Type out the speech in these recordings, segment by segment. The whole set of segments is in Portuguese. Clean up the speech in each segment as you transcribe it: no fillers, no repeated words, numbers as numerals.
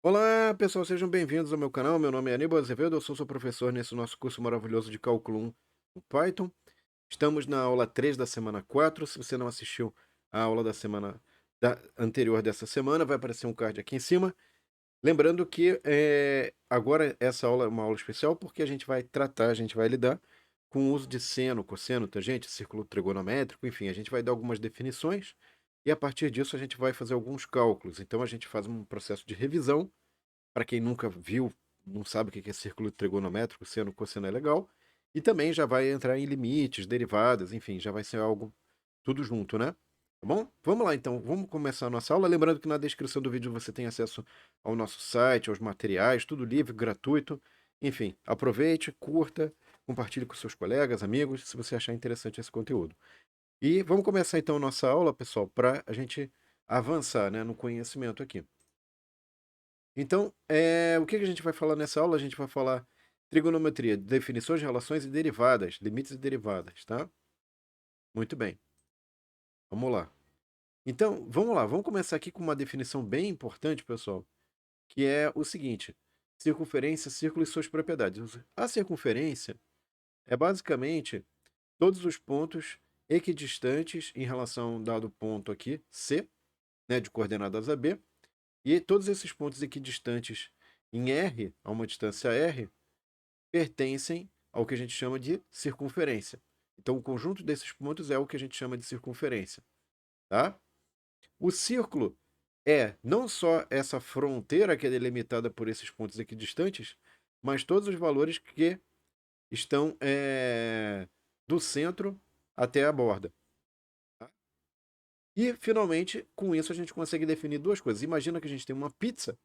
Olá, pessoal, sejam bem-vindos ao meu canal. Meu nome é Aníbal Azevedo, eu sou seu professor nesse nosso curso maravilhoso de Cálculo 1 no Python. Estamos na aula 3 da semana 4. Se você não assistiu a aula da semana anterior dessa semana, vai aparecer um card aqui em cima. Lembrando que agora essa aula é uma aula especial porque a gente vai lidar com o uso de seno, cosseno, tangente, círculo trigonométrico, enfim, a gente vai dar algumas definições e a partir disso a gente vai fazer alguns cálculos. Então a gente faz um processo de revisão para quem nunca viu, não sabe o que é círculo trigonométrico, seno, cosseno é legal. E também já vai entrar em limites, derivadas, enfim, já vai ser algo tudo junto, né? Tá bom? Vamos lá então, vamos começar a nossa aula. Lembrando que na descrição do vídeo você tem acesso ao nosso site, aos materiais, tudo livre, gratuito. Enfim, aproveite, curta, compartilhe com seus colegas, amigos, se você achar interessante esse conteúdo. E vamos começar então a nossa aula, pessoal, para a gente avançar, né, no conhecimento aqui. Então, o que a gente vai falar nessa aula? A gente vai falar trigonometria, definições, relações e derivadas, limites e derivadas, tá? Muito bem, vamos lá. Então, vamos lá, vamos começar aqui com uma definição bem importante, pessoal, que é o seguinte: circunferência, círculo e suas propriedades. A circunferência é basicamente todos os pontos equidistantes em relação a um dado ponto aqui, C, né, de coordenadas a B, e todos esses pontos equidistantes em R, a uma distância R, pertencem ao que a gente chama de circunferência. Então, o conjunto desses pontos é o que a gente chama de circunferência, tá? O círculo é não só essa fronteira que é delimitada por esses pontos equidistantes, mas todos os valores que estão do centro até a borda. Tá? E, finalmente, com isso a gente consegue definir duas coisas. Imagina que a gente tem uma pizza,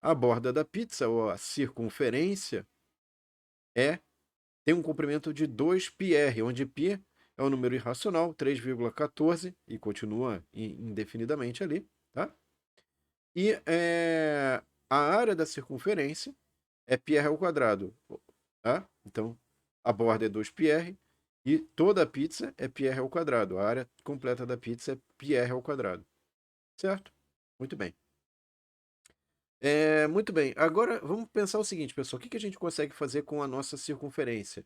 a borda da pizza, ou a circunferência, tem um comprimento de 2πr, onde π é um número irracional, 3,14, e continua indefinidamente ali, tá? E a área da circunferência é πr ao quadrado, tá? Então, a borda é 2πr e toda a pizza é πr ao quadrado. A área completa da pizza é πr ao quadrado, certo? Muito bem. Muito bem. Agora, vamos pensar o seguinte, pessoal. O que a gente consegue fazer com a nossa circunferência?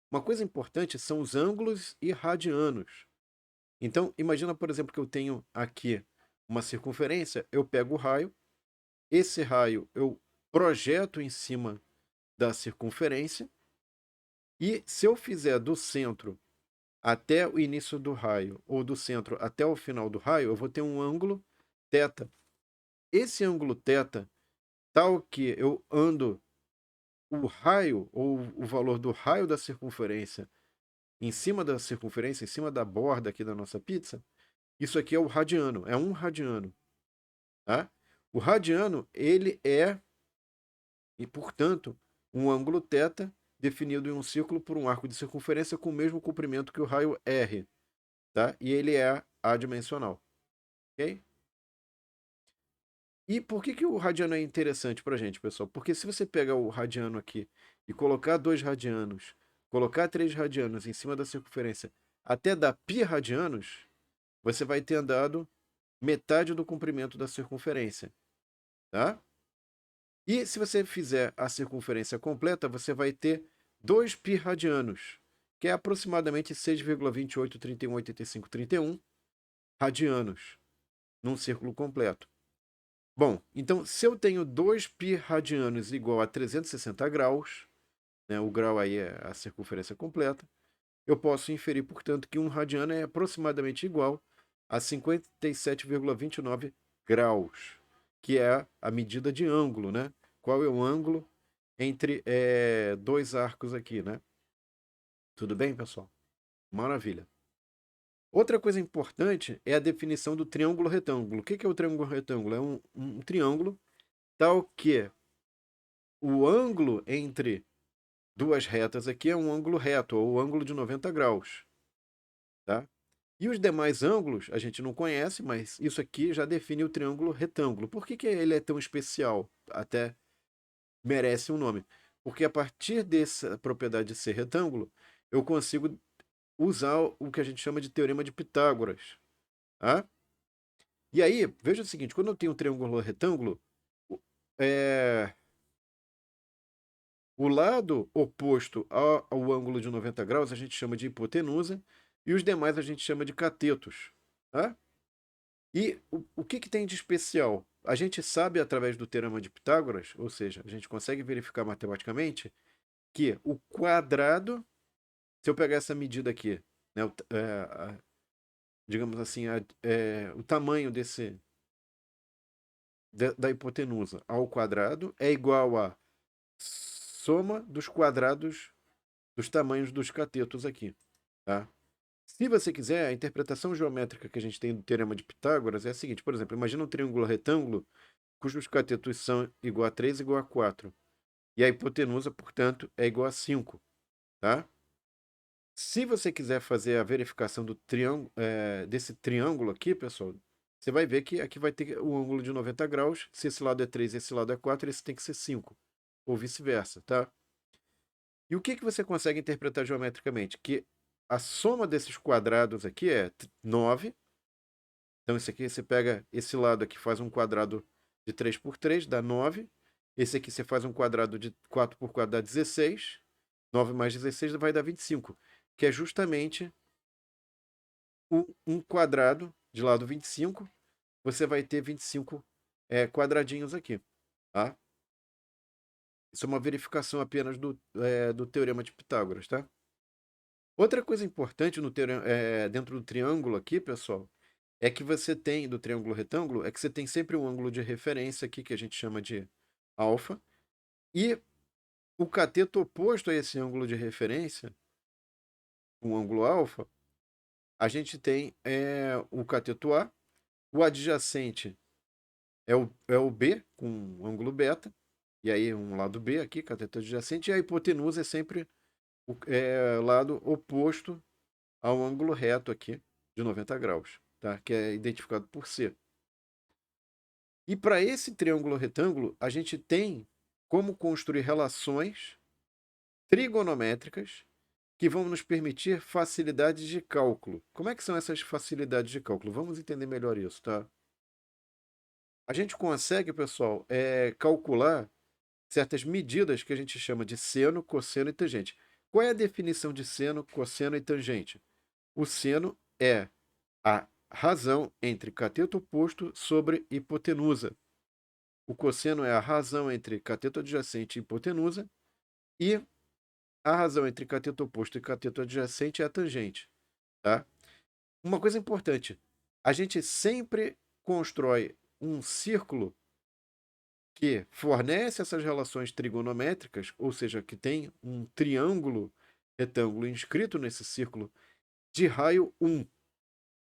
Uma coisa importante são os ângulos e radianos. Então, imagina, por exemplo, que eu tenho aqui uma circunferência, eu pego o raio, esse raio eu projeto em cima da circunferência, e se eu fizer do centro até o início do raio, ou do centro até o final do raio, eu vou ter um ângulo θ. Esse ângulo θ, tal que eu ando o raio, ou o valor do raio da circunferência, em cima da circunferência, em cima da borda aqui da nossa pizza, isso aqui é o radiano, é 1 radiano, tá? O radiano, ele é, e portanto, um ângulo θ definido em um círculo por um arco de circunferência com o mesmo comprimento que o raio R, tá? E ele é adimensional, ok? E por que o radiano é interessante para a gente, pessoal? Porque se você pegar o radiano aqui e colocar 2 radianos, colocar 3 radianos em cima da circunferência até dar π radianos, você vai ter andado metade do comprimento da circunferência, tá? E se você fizer a circunferência completa, você vai ter 2π radianos, que é aproximadamente 6,28318531 radianos num círculo completo. Bom, então se eu tenho 2π radianos igual a 360 graus, né, o grau aí é a circunferência completa, eu posso inferir, portanto, que um radiano é aproximadamente igual a 57,29 graus, que é a medida de ângulo, né? Qual é o ângulo entre dois arcos aqui, né? Tudo bem, pessoal? Maravilha. Outra coisa importante é a definição do triângulo retângulo. O que é o triângulo retângulo? É um triângulo tal que o ângulo entre duas retas aqui é um ângulo reto, ou ângulo de 90 graus, tá? E os demais ângulos a gente não conhece, mas isso aqui já define o triângulo retângulo. Por que ele é tão especial? Até merece um nome. Porque a partir dessa propriedade de ser retângulo, eu consigo usar o que a gente chama de teorema de Pitágoras. Tá? E aí, veja o seguinte, quando eu tenho um triângulo retângulo, o lado oposto ao ângulo de 90 graus a gente chama de hipotenusa e os demais a gente chama de catetos, tá? E o que tem de especial? A gente sabe através do teorema de Pitágoras, ou seja, a gente consegue verificar matematicamente que o quadrado, se eu pegar essa medida aqui, né, digamos assim, o tamanho da hipotenusa ao quadrado é igual a soma dos quadrados dos tamanhos dos catetos aqui, tá? Se você quiser, a interpretação geométrica que a gente tem do teorema de Pitágoras é a seguinte, por exemplo, imagina um triângulo retângulo cujos catetos são igual a 3 igual a 4. E a hipotenusa, portanto, é igual a 5, tá? Se você quiser fazer a verificação do desse triângulo aqui, pessoal, você vai ver que aqui vai ter o ângulo de 90 graus. Se esse lado é 3 e esse lado é 4, esse tem que ser 5, ou vice-versa, tá? E o que você consegue interpretar geometricamente? Que a soma desses quadrados aqui é 9. Então, esse aqui, você pega esse lado aqui, faz um quadrado de 3 por 3, dá 9. Esse aqui você faz um quadrado de 4 por 4, dá 16. 9 mais 16 vai dar 25, que é justamente um quadrado de lado 25. Você vai ter 25 quadradinhos aqui, tá? Isso é uma verificação apenas do teorema de Pitágoras, tá? Outra coisa importante no dentro do triângulo aqui, pessoal, é que você tem, do triângulo retângulo, é que você tem sempre um ângulo de referência aqui, que a gente chama de alfa, e o cateto oposto a esse ângulo de referência, um ângulo alfa, a gente tem o cateto A, o adjacente é o B, com um ângulo beta, e aí um lado B aqui, cateto adjacente, e a hipotenusa é sempre o lado oposto ao ângulo reto aqui, de 90 graus, tá? Que é identificado por C. E para esse triângulo retângulo, a gente tem como construir relações trigonométricas que vão nos permitir facilidades de cálculo. Como é que são essas facilidades de cálculo? Vamos entender melhor isso, tá? A gente consegue, pessoal, calcular certas medidas que a gente chama de seno, cosseno e tangente. Qual é a definição de seno, cosseno e tangente? O seno é a razão entre cateto oposto sobre hipotenusa. O cosseno é a razão entre cateto adjacente e hipotenusa. E a razão entre cateto oposto e cateto adjacente é a tangente, tá? Uma coisa importante, a gente sempre constrói um círculo que fornece essas relações trigonométricas, ou seja, que tem um triângulo retângulo inscrito nesse círculo de raio 1.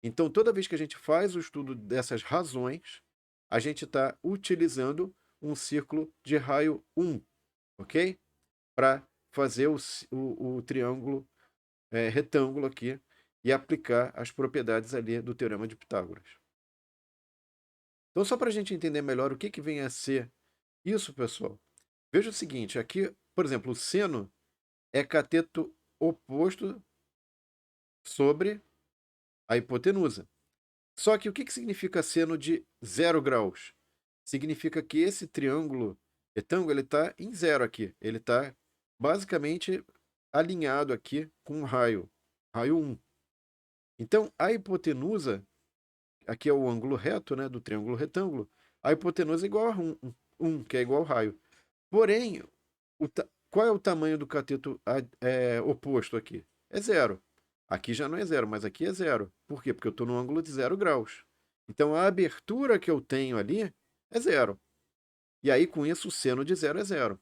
Então, toda vez que a gente faz o estudo dessas razões, a gente está utilizando um círculo de raio 1, ok? Para fazer o triângulo retângulo aqui e aplicar as propriedades ali do teorema de Pitágoras. Então, só para a gente entender melhor o que vem a ser isso, pessoal, veja o seguinte, aqui, por exemplo, o seno é cateto oposto sobre a hipotenusa. Só que o que significa seno de 0 graus? Significa que esse triângulo retângulo ele está em zero aqui. Ele está basicamente alinhado aqui com um raio 1. Então, a hipotenusa, aqui é o ângulo reto, né, do triângulo retângulo, a hipotenusa é igual a 1, que é igual ao raio. Porém, qual é o tamanho do cateto oposto aqui? É zero. Aqui já não é zero, mas aqui é zero. Por quê? Porque eu estou no ângulo de 0 graus. Então, a abertura que eu tenho ali é zero. E aí, com isso, o seno de zero é zero.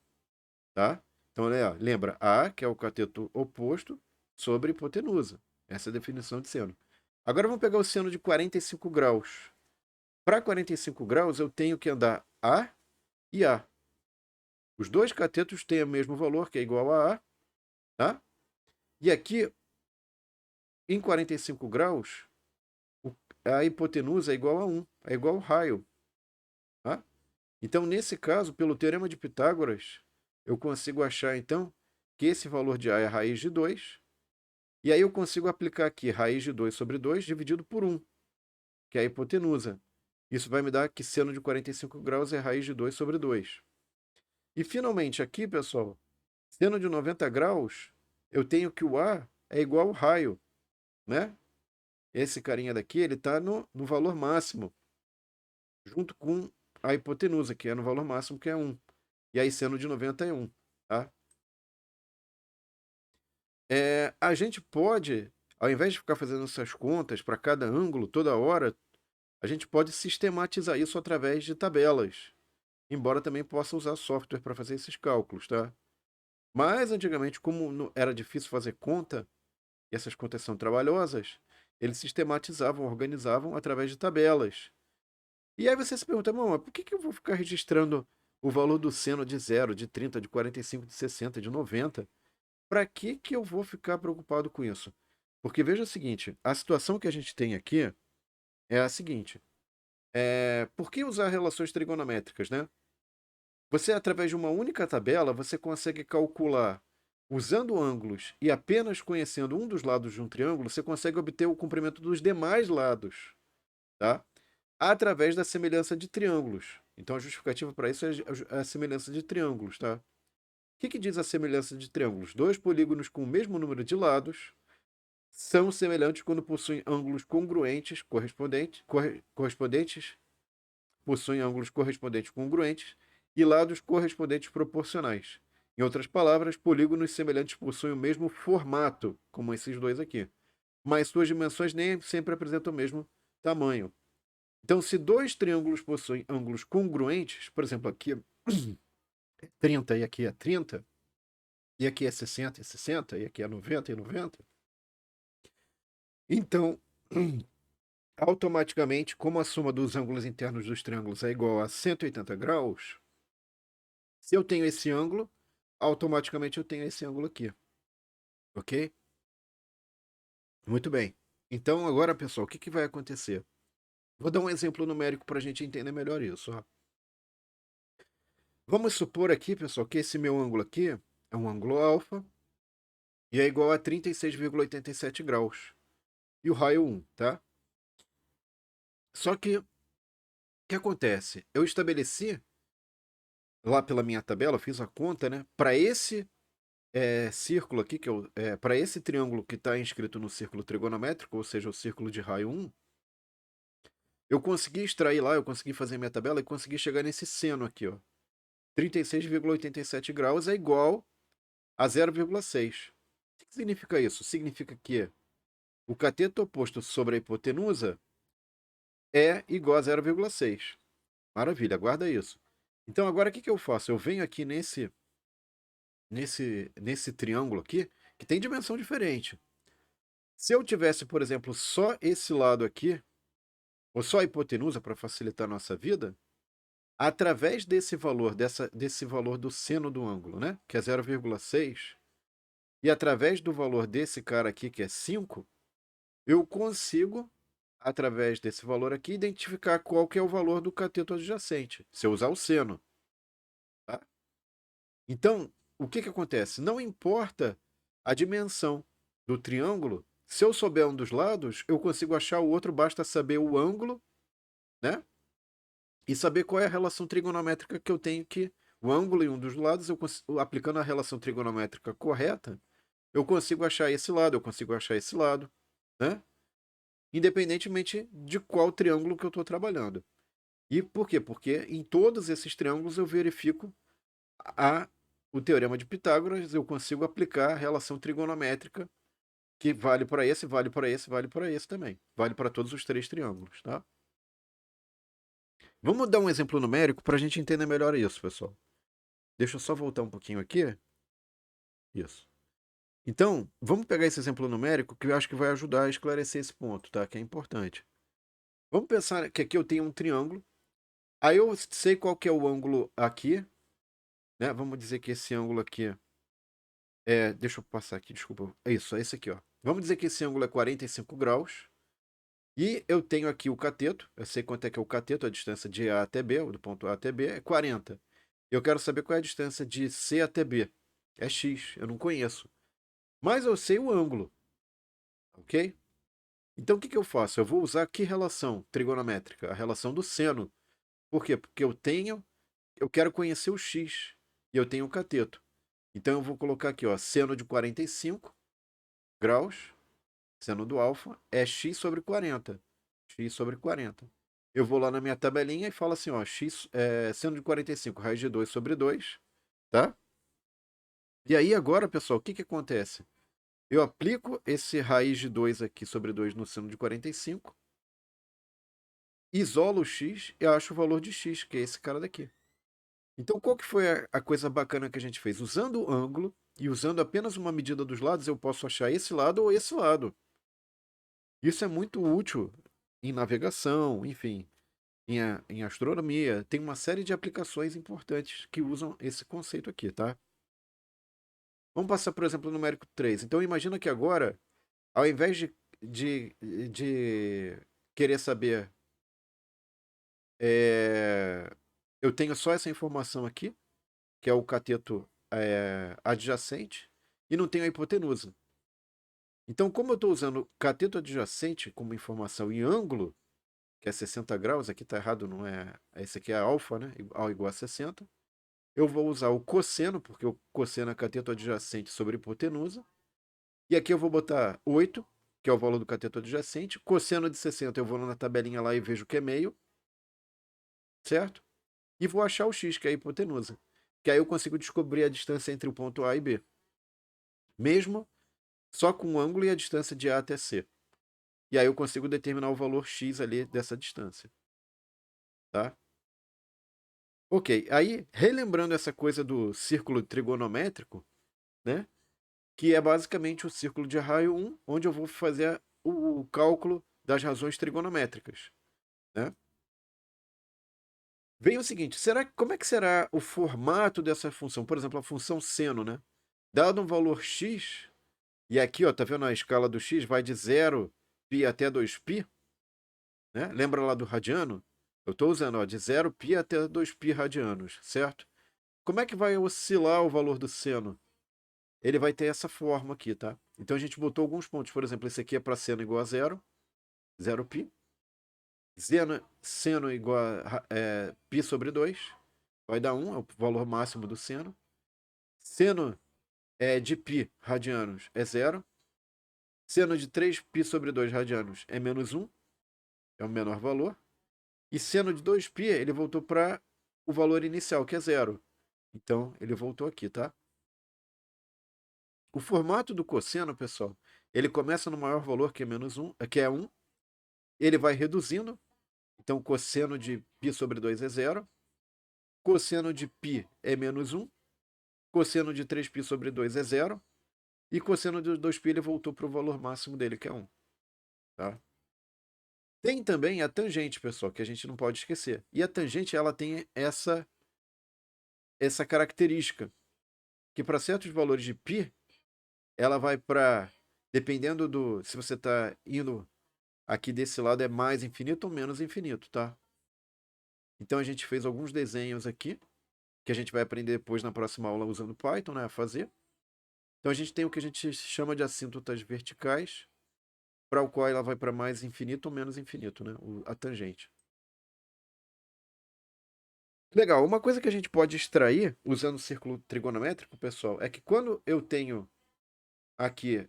Tá? Então, lembra, A, que é o cateto oposto, sobre hipotenusa. Essa é a definição de seno. Agora, vamos pegar o seno de 45 graus. Para 45 graus, eu tenho que andar A e A. Os dois catetos têm o mesmo valor, que é igual a A. Tá? E aqui, em 45 graus, a hipotenusa é igual a 1, é igual ao raio. Tá? Então, nesse caso, pelo teorema de Pitágoras, eu consigo achar, então, que esse valor de A é raiz de 2. E aí eu consigo aplicar aqui raiz de 2 sobre 2 dividido por 1, que é a hipotenusa. Isso vai me dar que seno de 45 graus é raiz de 2 sobre 2. E finalmente aqui, pessoal, seno de 90 graus, eu tenho que o A é igual ao raio, né? Esse carinha daqui, ele está no valor máximo, junto com a hipotenusa, que é no valor máximo, que é 1. E aí seno de 90 é 1, tá? A gente pode, ao invés de ficar fazendo essas contas para cada ângulo toda hora, a gente pode sistematizar isso através de tabelas, embora também possa usar software para fazer esses cálculos, tá? Mas antigamente, como era difícil fazer conta, e essas contas são trabalhosas, eles sistematizavam, organizavam através de tabelas. E aí você se pergunta, mas por que eu vou ficar registrando o valor do seno de 0, de 30, de 45, de 60, de 90? Para que eu vou ficar preocupado com isso? Porque veja o seguinte, a situação que a gente tem aqui é a seguinte, por que usar relações trigonométricas, né? Você, através de uma única tabela, você consegue calcular, usando ângulos e apenas conhecendo um dos lados de um triângulo, você consegue obter o comprimento dos demais lados, tá? Através da semelhança de triângulos. Então, a justificativa para isso é a semelhança de triângulos, tá? O que diz a semelhança de triângulos? Dois polígonos com o mesmo número de lados são semelhantes quando possuem ângulos congruentes, correspondentes, possuem ângulos correspondentes congruentes e lados correspondentes proporcionais. Em outras palavras, polígonos semelhantes possuem o mesmo formato, como esses dois aqui, mas suas dimensões nem sempre apresentam o mesmo tamanho. Então, se dois triângulos possuem ângulos congruentes, por exemplo, aqui é 30 e aqui é 30, e aqui é 60 e 60, e aqui é 90 e 90, então, automaticamente, como a soma dos ângulos internos dos triângulos é igual a 180 graus, se eu tenho esse ângulo, automaticamente eu tenho esse ângulo aqui. Ok? Muito bem. Então, agora, pessoal, o que vai acontecer? Vou dar um exemplo numérico para a gente entender melhor isso. Ó. Vamos supor aqui, pessoal, que esse meu ângulo aqui é um ângulo alfa e é igual a 36,87 graus. E o raio 1, tá? Só que, o que acontece? Eu estabeleci, lá pela minha tabela, eu fiz a conta, né? Para esse círculo aqui, para esse triângulo que está inscrito no círculo trigonométrico, ou seja, o círculo de raio 1, eu consegui extrair lá, eu consegui fazer minha tabela e consegui chegar nesse seno aqui, ó. 36,87 graus é igual a 0,6. O que significa isso? Significa que o cateto oposto sobre a hipotenusa é igual a 0,6. Maravilha, guarda isso. Então agora o que eu faço? Eu venho aqui nesse triângulo aqui, que tem dimensão diferente. Se eu tivesse, por exemplo, só esse lado aqui, ou só a hipotenusa para facilitar a nossa vida, através desse valor, desse valor do seno do ângulo, né, que é 0,6, e através do valor desse cara aqui, que é 5, eu consigo, através desse valor aqui, identificar qual que é o valor do cateto adjacente, se eu usar o seno. Tá? Então, o que acontece? Não importa a dimensão do triângulo, se eu souber um dos lados, eu consigo achar o outro, basta saber o ângulo, né? E saber qual é a relação trigonométrica que eu tenho que. O ângulo em um dos lados, aplicando a relação trigonométrica correta, eu consigo achar esse lado, eu consigo achar esse lado, né? Independentemente de qual triângulo que eu estou trabalhando. E por quê? Porque em todos esses triângulos eu verifico o teorema de Pitágoras, eu consigo aplicar a relação trigonométrica que vale para esse, vale para esse, vale para esse também. Vale para todos os três triângulos, tá? Vamos dar um exemplo numérico para a gente entender melhor isso, pessoal. Deixa eu só voltar um pouquinho aqui. Isso. Então, vamos pegar esse exemplo numérico que eu acho que vai ajudar a esclarecer esse ponto, tá? Que é importante. Vamos pensar que aqui eu tenho um triângulo. Aí eu sei qual que é o ângulo aqui, né? Vamos dizer que esse ângulo aqui deixa eu passar aqui, desculpa. É isso, é esse aqui, ó. Vamos dizer que esse ângulo é 45 graus. E eu tenho aqui o cateto. Eu sei quanto é que é o cateto, a distância de A até B, do ponto A até B, é 40. Eu quero saber qual é a distância de C até B. É X, eu não conheço. Mas eu sei o ângulo, ok? Então o que eu faço? Eu vou usar que relação trigonométrica? A relação do seno. Por quê? Porque eu quero conhecer o x. e eu tenho o cateto. Então eu vou colocar aqui, ó, seno de 45 graus, seno do alfa, é x sobre 40. X sobre 40. Eu vou lá na minha tabelinha e falo assim, ó, seno de 45, raiz de 2 sobre 2, tá? E aí agora, pessoal, o que que acontece? Eu aplico esse raiz de 2 aqui sobre 2 no seno de 45, isolo o x e acho o valor de x, que é esse cara daqui. Então, qual que foi a coisa bacana que a gente fez? Usando o ângulo e usando apenas uma medida dos lados, eu posso achar esse lado ou esse lado. Isso é muito útil em navegação, enfim, em astronomia. Tem uma série de aplicações importantes que usam esse conceito aqui, tá? Vamos passar, por exemplo, no numérico 3. Então, imagina que agora, ao invés de, de querer saber, é, eu tenho só essa informação aqui, que é o cateto adjacente, e não tenho a hipotenusa. Então, como eu estou usando cateto adjacente como informação e ângulo, que é 60 graus, aqui está errado, não é? Esse aqui é alfa, né? Igual a 60. Eu vou usar o cosseno, porque o cosseno é cateto adjacente sobre hipotenusa. E aqui eu vou botar 8, que é o valor do cateto adjacente. Cosseno de 60, eu vou na tabelinha lá e vejo que é meio, certo? E vou achar o x, que é a hipotenusa. Que aí eu consigo descobrir a distância entre o ponto A e B. Mesmo só com o ângulo e a distância de A até C. E aí eu consigo determinar o valor x ali dessa distância, tá? Ok, aí relembrando essa coisa do círculo trigonométrico, né? Que é basicamente o círculo de raio 1, onde eu vou fazer o cálculo das razões trigonométricas, né? Vem o seguinte, como é que será o formato dessa função? Por exemplo, a função seno, né? Dado um valor x, e aqui, ó, tá vendo a escala do x? Vai de 0π até 2π, né? Lembra lá do radiano? Eu estou usando, ó, de 0π até 2π radianos, certo? Como é que vai oscilar o valor do seno? Ele vai ter essa forma aqui, tá? Então a gente botou alguns pontos. Por exemplo, esse aqui é para seno igual a 0π. Seno igual a π sobre 2, vai dar 1, é o valor máximo do seno. Seno de π radianos é 0. Seno de 3π sobre 2 radianos é menos 1, é o menor valor. E seno de 2π, ele voltou para o valor inicial, que é 0. Então, ele voltou aqui, tá? O formato do cosseno, pessoal, ele começa no maior valor, que é menos 1, que é 1. Ele vai reduzindo. Então, cosseno de π sobre 2 é 0. Cosseno de π é menos 1. Cosseno de 3π sobre 2 é 0. E cosseno de 2π ele voltou para o valor máximo dele, que é 1. Tá? Tem também a tangente, pessoal, que a gente não pode esquecer. E a tangente ela tem essa característica, que para certos valores de π, ela vai para, dependendo do, se você está indo aqui desse lado, é mais infinito ou menos infinito, tá? Então a gente fez alguns desenhos aqui, que a gente vai aprender depois na próxima aula usando Python, né, a fazer. Então a gente tem o que a gente chama de assíntotas verticais, para o qual ela vai para mais infinito ou menos infinito, né, a tangente. Legal, uma coisa que a gente pode extrair usando o círculo trigonométrico, pessoal, é que quando eu tenho aqui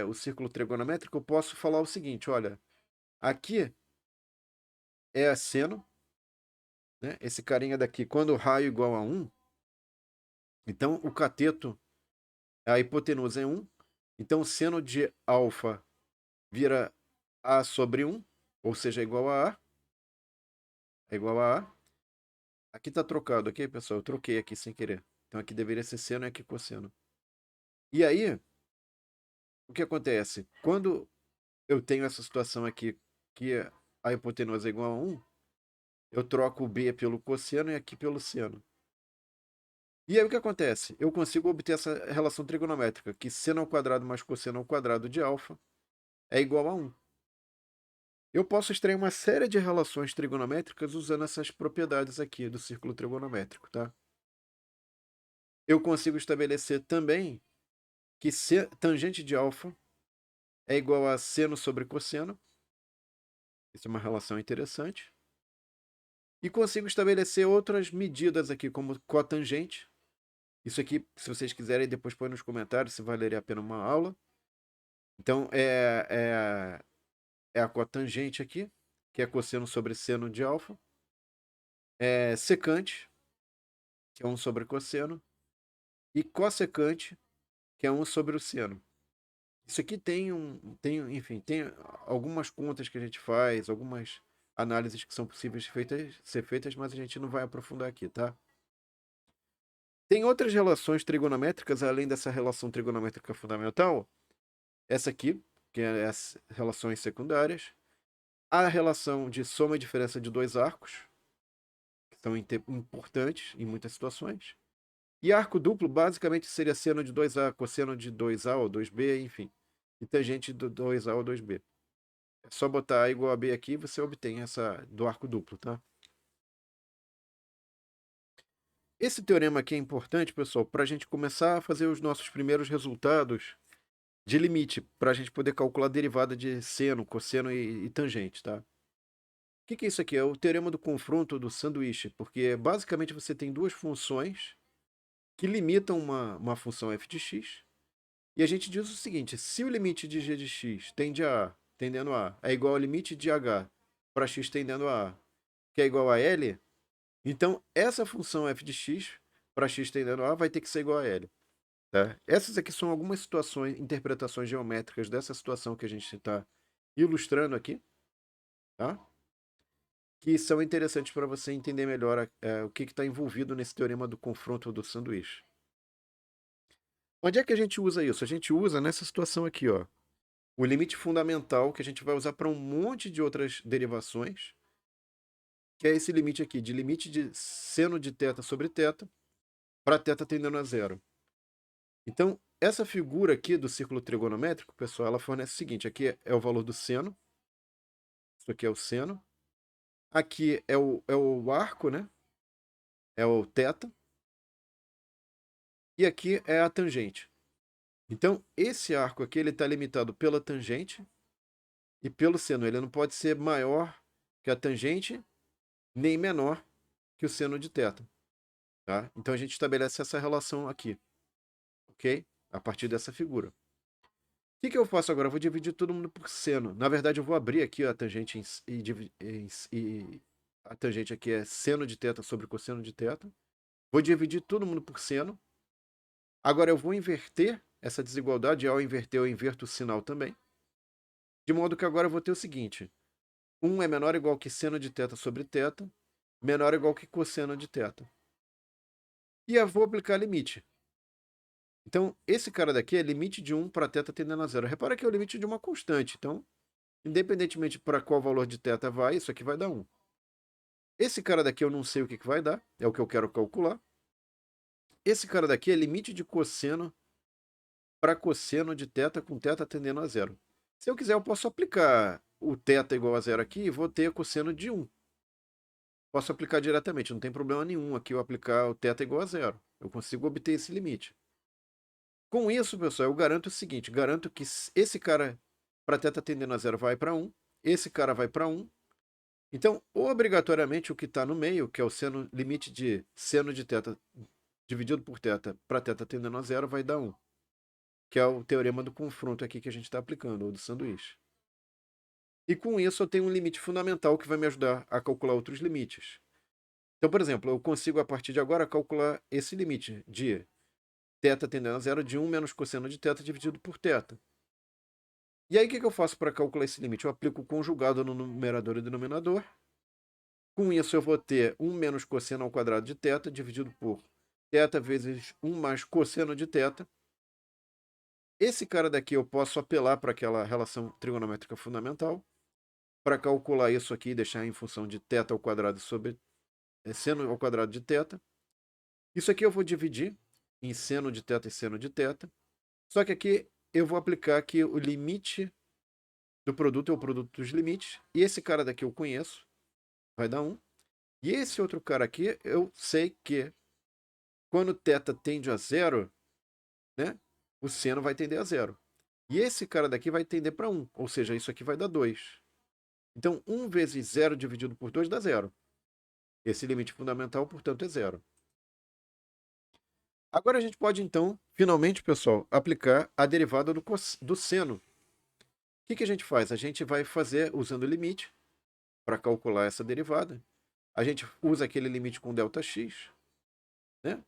o círculo trigonométrico, eu posso falar o seguinte, olha, aqui é seno, né, esse carinha daqui, quando o raio é igual a 1, então o cateto, a hipotenusa é 1, então o seno de alfa vira A sobre 1, ou seja, é igual a A. É igual a A. Aqui está trocado, ok, pessoal? Eu troquei aqui sem querer. Então aqui deveria ser seno e aqui cosseno. E aí, o que acontece? Quando eu tenho essa situação aqui, que a hipotenusa é igual a 1, eu troco o B pelo cosseno e aqui pelo seno. E aí o que acontece? Eu consigo obter essa relação trigonométrica, que seno ao quadrado mais cosseno ao quadrado de alfa é igual a 1. Eu posso extrair uma série de relações trigonométricas usando essas propriedades aqui do círculo trigonométrico, tá? Eu consigo estabelecer também que tangente de alfa é igual a seno sobre cosseno. Isso é uma relação interessante. E consigo estabelecer outras medidas aqui, como cotangente. Isso aqui, se vocês quiserem, depois põe nos comentários se valeria a pena uma aula. Então, é a cotangente aqui, que é cosseno sobre seno de alfa. É secante, que é 1 sobre cosseno. E cossecante, que é 1 sobre o seno. Isso aqui enfim, tem algumas contas que a gente faz, algumas análises que são possíveis ser feitas, mas a gente não vai aprofundar aqui, tá? Tem outras relações trigonométricas, além dessa relação trigonométrica fundamental. Essa aqui, que é as relações secundárias. A relação de soma e diferença de dois arcos, que são importantes em muitas situações. E arco duplo, basicamente, seria seno de 2A, cosseno de 2A ou 2B, enfim. E tangente do 2A ou 2B. É só botar A igual a B aqui e você obtém essa do arco duplo, tá? Esse teorema aqui é importante, pessoal, para a gente começar a fazer os nossos primeiros resultados de limite, para a gente poder calcular a derivada de seno, cosseno e tangente, tá? O que é isso aqui? É o teorema do confronto do sanduíche, porque basicamente você tem duas funções que limitam uma função f de x, e a gente diz o seguinte: se o limite de g de x tende a A, tendendo a A, é igual ao limite de h para x tendendo a A, que é igual a L, então essa função f de x para x tendendo a A vai ter que ser igual a L. Tá? Essas aqui são algumas situações, interpretações geométricas dessa situação que a gente está ilustrando aqui, tá? Que são interessantes para você entender melhor o que está envolvido nesse teorema do confronto do sanduíche. Onde é que a gente usa isso? A gente usa nessa situação aqui, ó. O limite fundamental que a gente vai usar para um monte de outras derivações, que é esse limite aqui, de limite de seno de θ sobre θ para θ tendendo a zero. Então, essa figura aqui do círculo trigonométrico, pessoal, ela fornece o seguinte: aqui é o valor do seno, isso aqui é o seno, aqui é o arco, né? É o θ, e aqui é a tangente. Então, esse arco aqui ele está limitado pela tangente e pelo seno. Ele não pode ser maior que a tangente, nem menor que o seno de θ. Tá? Então, a gente estabelece essa relação aqui, ok? A partir dessa figura. O que eu faço agora? Eu vou dividir todo mundo por seno. Na verdade, eu vou abrir aqui a tangente e a tangente aqui é seno de θ sobre cosseno de θ. Vou dividir todo mundo por seno. Agora, eu vou inverter essa desigualdade. Ao inverter, eu inverto o sinal também. De modo que agora eu vou ter o seguinte: 1 é menor ou igual que seno de θ sobre θ, menor ou igual que cosseno de θ. E eu vou aplicar limite. Então, esse cara daqui é limite de 1 para θ tendendo a zero. Repara que é o limite de uma constante. Então, independentemente para qual valor de θ vai, isso aqui vai dar 1. Esse cara daqui eu não sei o que vai dar, é o que eu quero calcular. Esse cara daqui é limite de cosseno para cosseno de θ com θ tendendo a zero. Se eu quiser, eu posso aplicar o θ igual a zero aqui e vou ter cosseno de 1. Posso aplicar diretamente, não tem problema nenhum aqui eu aplicar o θ igual a zero. Eu consigo obter esse limite. Com isso, pessoal, eu garanto o seguinte: garanto que esse cara para θ tendendo a zero vai para 1, esse cara vai para 1. Então, obrigatoriamente, o que está no meio, que é o limite de seno de θ dividido por θ para θ tendendo a zero, vai dar 1. Que é o teorema do confronto aqui que a gente está aplicando, ou do sanduíche. E com isso eu tenho um limite fundamental que vai me ajudar a calcular outros limites. Então, por exemplo, eu consigo a partir de agora calcular esse limite de θ tendendo a zero de 1 menos cosseno de θ dividido por θ. E aí o que eu faço para calcular esse limite? Eu aplico o conjugado no numerador e denominador. Com isso eu vou ter 1 menos cosseno ao quadrado de θ dividido por θ vezes 1 mais cosseno de θ. Esse cara daqui eu posso apelar para aquela relação trigonométrica fundamental para calcular isso aqui e deixar em função de θ ao quadrado sobre seno ao quadrado de θ. Isso aqui eu vou dividir em seno de θ e seno de θ. Só que aqui eu vou aplicar aqui o limite do produto é o produto dos limites. E esse cara daqui eu conheço, vai dar 1. E esse outro cara aqui eu sei que quando θ tende a zero, né, o seno vai tender a zero. E esse cara daqui vai tender para 1, ou seja, isso aqui vai dar 2. Então, 1 vezes 0 dividido por 2 dá 0. Esse limite fundamental, portanto, é 0. Agora a gente pode, então, finalmente, pessoal, aplicar a derivada do seno. O que que a gente faz? A gente vai fazer usando o limite para calcular essa derivada. A gente usa aquele limite com ΔX, né?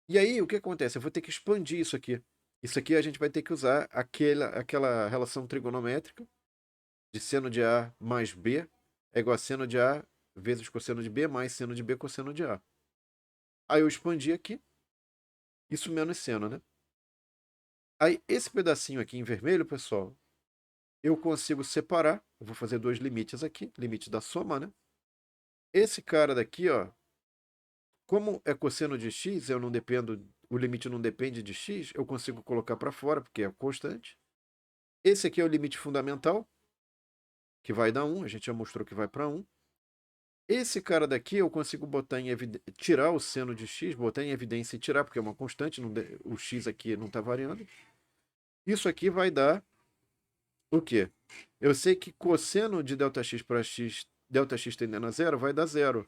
E aí, o que acontece? Eu vou ter que expandir isso aqui. Isso aqui a gente vai ter que usar aquela relação trigonométrica de seno de A mais B é igual a seno de A vezes cosseno de B mais seno de B cosseno de A. Aí eu expandi aqui, isso menos seno, né? Aí esse pedacinho aqui em vermelho, pessoal, eu consigo separar. Eu vou fazer dois limites aqui, limite da soma, né? Esse cara daqui, ó, como é cosseno de x, eu não dependo, o limite não depende de x, eu consigo colocar para fora, porque é constante. Esse aqui é o limite fundamental, que vai dar 1, a gente já mostrou que vai para 1. Esse cara daqui eu consigo botar em tirar o seno de x, botar em evidência e tirar, porque é uma constante, o x aqui não está variando. Isso aqui vai dar o quê? Eu sei que cosseno de ΔX para x, ΔX tendendo a zero, vai dar zero.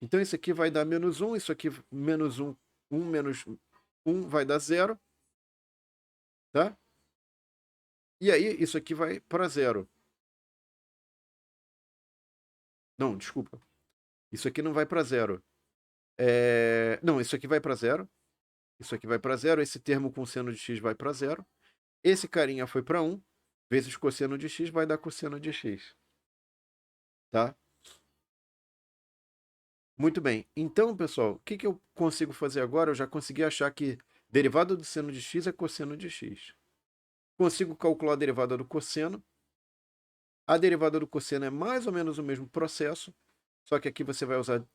Então isso aqui vai dar menos 1, isso aqui menos 1, 1 menos 1 vai dar zero, tá? E aí isso aqui vai para zero. Não, desculpa. Isso aqui não vai para zero. Não, isso aqui vai para zero. Isso aqui vai para zero. Esse termo com seno de x vai para zero. Esse carinha foi para 1. Vezes cosseno de x vai dar cosseno de x. Tá? Muito bem. Então, pessoal, o que que eu consigo fazer agora? Eu já consegui achar que derivada do seno de x é cosseno de x. Consigo calcular a derivada do cosseno. A derivada do cosseno é mais ou menos o mesmo processo, só que aqui você vai usar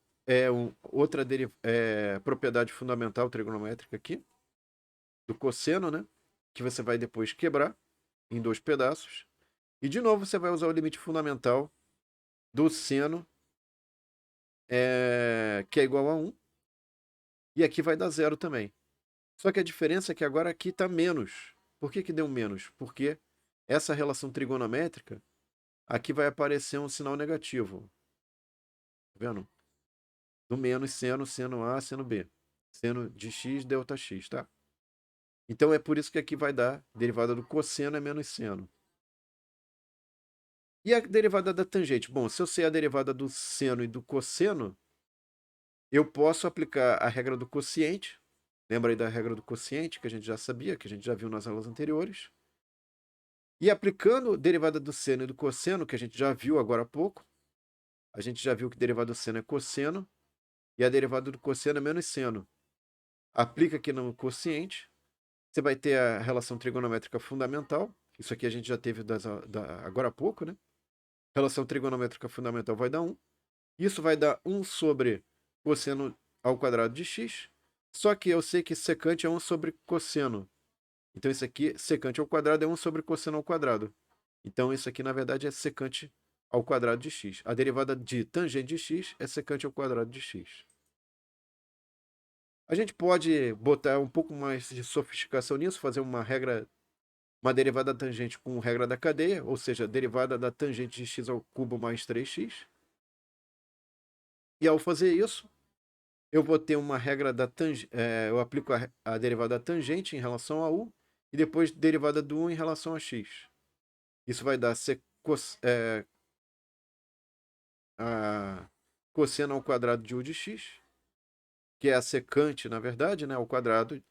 outra propriedade fundamental trigonométrica aqui, do cosseno, né? Que você vai depois quebrar em dois pedaços. E de novo você vai usar o limite fundamental do seno, que é igual a 1. E aqui vai dar zero também. Só que a diferença é que agora aqui está menos. Por que que deu menos? Porque essa relação trigonométrica, aqui vai aparecer um sinal negativo. Tá vendo? Do menos seno, seno A, seno B. Seno de x, ΔX, tá? Então é por isso que aqui vai dar derivada do cosseno é menos seno. E a derivada da tangente? Bom, se eu sei a derivada do seno e do cosseno, eu posso aplicar a regra do quociente. Lembra aí da regra do quociente, que a gente já sabia, que a gente já viu nas aulas anteriores. E aplicando derivada do seno e do cosseno, que a gente já viu agora há pouco, a gente já viu que derivada do seno é cosseno e a derivada do cosseno é menos seno. Aplica aqui no quociente, você vai ter a relação trigonométrica fundamental. Isso aqui a gente já teve agora há pouco, né? Relação trigonométrica fundamental vai dar 1. Isso vai dar 1 sobre cosseno ao quadrado de x. Só que eu sei que secante é 1 sobre cosseno. Então isso aqui, secante ao quadrado, é 1 sobre cosseno ao quadrado. Então isso aqui, na verdade, é secante ao quadrado de x. A derivada de tangente de x é secante ao quadrado de x. A gente pode botar um pouco mais de sofisticação nisso, fazer uma derivada da tangente com regra da cadeia, ou seja, derivada da tangente de x ao cubo mais 3x. E ao fazer isso, eu vou ter uma regra da tangente, eu aplico a derivada da tangente em relação a u, e depois derivada do u em relação a x. Isso vai dar a cosseno ao quadrado de u de x, que é a secante, na verdade, né, ao quadrado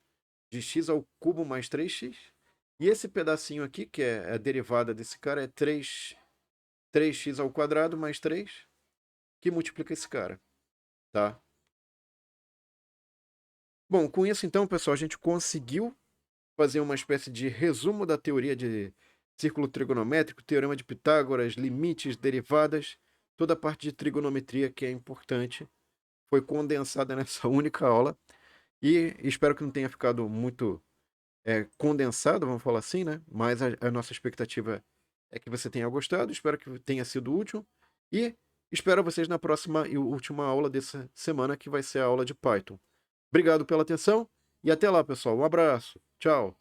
de x ao cubo mais 3x. E esse pedacinho aqui, que é a derivada desse cara, é 3x ao quadrado mais 3, que multiplica esse cara, tá? Bom, com isso então, pessoal, a gente conseguiu fazer uma espécie de resumo da teoria de círculo trigonométrico, teorema de Pitágoras, limites, derivadas, toda a parte de trigonometria que é importante foi condensada nessa única aula e espero que não tenha ficado muito condensado, vamos falar assim, né? Mas a nossa expectativa é que você tenha gostado, espero que tenha sido útil e espero vocês na próxima e última aula dessa semana, que vai ser a aula de Python. Obrigado pela atenção e até lá, pessoal. Um abraço. Tchau.